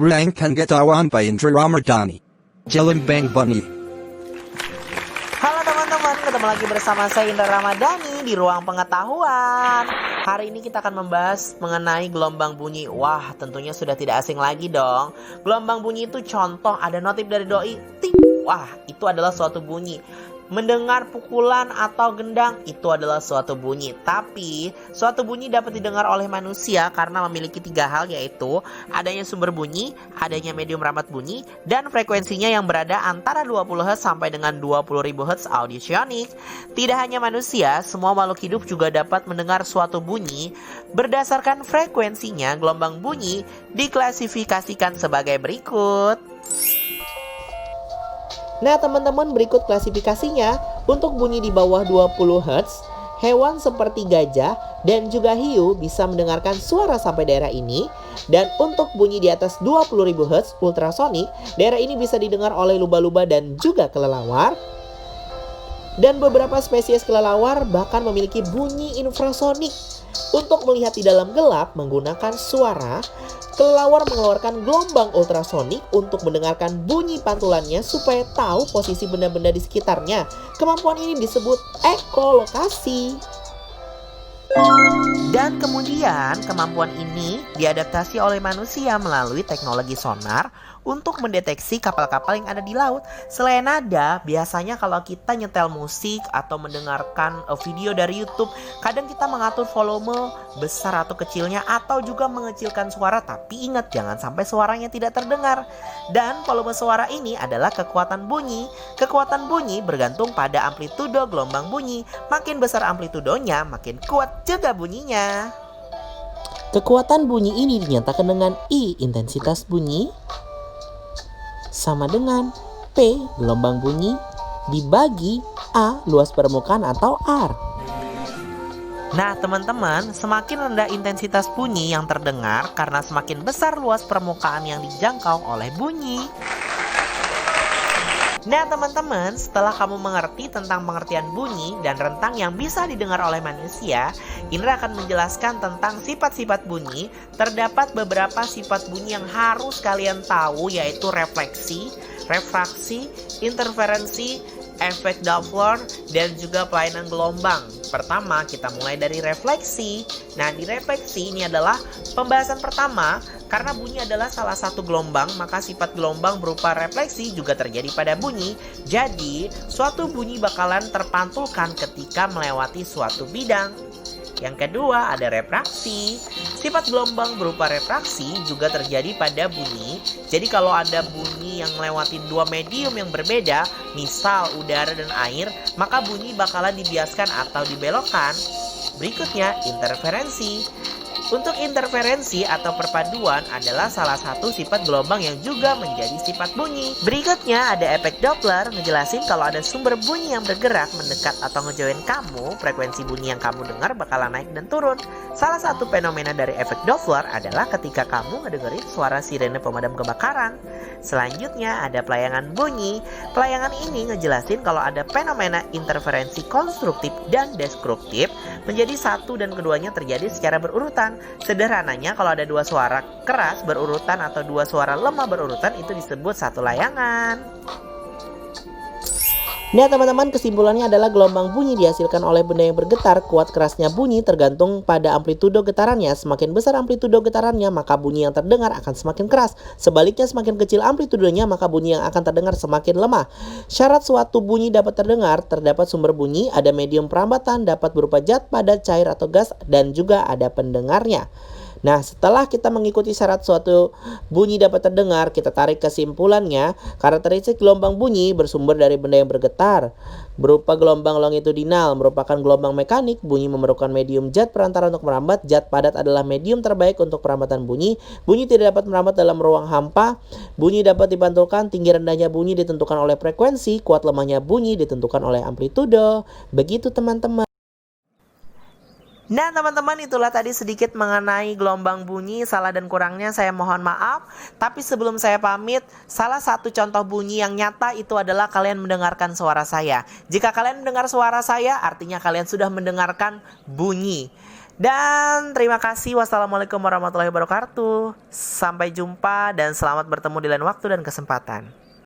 Rangkan Gatawan by Indra Ramadhani. Jalan Bang Bunny. Halo teman-teman, ketemu lagi bersama saya Indra Ramadhani di Ruang Pengetahuan. Hari ini kita akan membahas mengenai gelombang bunyi. Wah, tentunya sudah tidak asing lagi dong. Gelombang bunyi itu contoh ada notif dari doi, ting. Wah, itu adalah suatu bunyi. Mendengar pukulan atau gendang itu adalah suatu bunyi. Tapi suatu bunyi dapat didengar oleh manusia karena memiliki 3 hal, yaitu adanya sumber bunyi, adanya medium rambat bunyi, dan frekuensinya yang berada antara 20 Hz sampai dengan 20.000 Hz audiosionik. Tidak hanya manusia, semua makhluk hidup juga dapat mendengar suatu bunyi. Berdasarkan frekuensinya, gelombang bunyi diklasifikasikan sebagai berikut. Nah teman-teman, berikut klasifikasinya. Untuk bunyi di bawah 20 Hz, hewan seperti gajah dan juga hiu bisa mendengarkan suara sampai daerah ini. Dan untuk bunyi di atas 20.000 Hz ultrasonik, daerah ini bisa didengar oleh lumba-lumba dan juga kelelawar. Dan beberapa spesies kelelawar bahkan memiliki bunyi infrasonik. Untuk melihat di dalam gelap menggunakan suara, kelelawar mengeluarkan gelombang ultrasonik untuk mendengarkan bunyi pantulannya supaya tahu posisi benda-benda di sekitarnya. Kemampuan ini disebut ekolokasi. Dan kemudian kemampuan ini diadaptasi oleh manusia melalui teknologi sonar untuk mendeteksi kapal-kapal yang ada di laut. Selain nada, biasanya kalau kita nyetel musik atau mendengarkan video dari YouTube, kadang kita mengatur volume besar atau kecilnya atau juga mengecilkan suara. Tapi ingat, jangan sampai suaranya tidak terdengar. Dan volume suara ini adalah kekuatan bunyi. Kekuatan bunyi bergantung pada amplitudo gelombang bunyi. Makin besar amplitudonya, makin kuat juga bunyinya. Kekuatan bunyi ini dinyatakan dengan I, intensitas bunyi, sama dengan P, gelombang bunyi, dibagi A, luas permukaan atau R. Nah teman-teman, semakin rendah intensitas bunyi yang terdengar karena semakin besar luas permukaan yang dijangkau oleh bunyi. Nah teman-teman, setelah kamu mengerti tentang pengertian bunyi dan rentang yang bisa didengar oleh manusia, Indra akan menjelaskan tentang sifat-sifat bunyi. Terdapat beberapa sifat bunyi yang harus kalian tahu, yaitu refleksi, refraksi, interferensi, efek Doppler, dan juga pelayanan gelombang. Pertama, kita mulai dari refleksi. Nah, di refleksi ini adalah pembahasan pertama. Karena bunyi adalah salah satu gelombang, maka sifat gelombang berupa refleksi juga terjadi pada bunyi. Jadi, suatu bunyi bakalan terpantulkan ketika melewati suatu bidang. Yang kedua, ada refraksi. Sifat gelombang berupa refraksi juga terjadi pada bunyi. Jadi kalau ada bunyi yang melewati 2 medium yang berbeda, misal udara dan air, maka bunyi bakalan dibiaskan atau dibelokkan. Berikutnya, interferensi. Untuk interferensi atau perpaduan adalah salah satu sifat gelombang yang juga menjadi sifat bunyi. Berikutnya ada efek Doppler, ngejelasin kalau ada sumber bunyi yang bergerak mendekat atau ngejauhin kamu, frekuensi bunyi yang kamu dengar bakalan naik dan turun. Salah satu fenomena dari efek Doppler adalah ketika kamu ngedengerin suara sirene pemadam kebakaran. Selanjutnya ada pelayangan bunyi. Pelayangan ini ngejelasin kalau ada fenomena interferensi konstruktif dan destruktif menjadi satu dan keduanya terjadi secara berurutan. Sederhananya, kalau ada 2 suara keras berurutan atau 2 suara lemah berurutan, itu disebut satu layangan. Nah teman-teman, kesimpulannya adalah gelombang bunyi dihasilkan oleh benda yang bergetar. Kuat kerasnya bunyi tergantung pada amplitudo getarannya. Semakin besar amplitudo getarannya, maka bunyi yang terdengar akan semakin keras. Sebaliknya, semakin kecil amplitudonya, maka bunyi yang akan terdengar semakin lemah. Syarat suatu bunyi dapat terdengar, terdapat sumber bunyi, ada medium perambatan, dapat berupa zat, padat, cair, atau gas, dan juga ada pendengarnya. Nah, setelah kita mengikuti syarat suatu bunyi dapat terdengar, kita tarik kesimpulannya. Karakteristik gelombang bunyi bersumber dari benda yang bergetar. Berupa gelombang longitudinal merupakan gelombang mekanik. Bunyi memerlukan medium zat perantara untuk merambat. Zat padat adalah medium terbaik untuk perambatan bunyi. Bunyi tidak dapat merambat dalam ruang hampa. Bunyi dapat dipantulkan. Tinggi rendahnya bunyi ditentukan oleh frekuensi. Kuat lemahnya bunyi ditentukan oleh amplitudo. Begitu teman-teman. Nah teman-teman, itulah tadi sedikit mengenai gelombang bunyi. Salah dan kurangnya saya mohon maaf. Tapi sebelum saya pamit, salah satu contoh bunyi yang nyata itu adalah kalian mendengarkan suara saya. Jika kalian mendengar suara saya, artinya kalian sudah mendengarkan bunyi. Dan terima kasih. Wassalamualaikum warahmatullahi wabarakatuh. Sampai jumpa dan selamat bertemu di lain waktu dan kesempatan.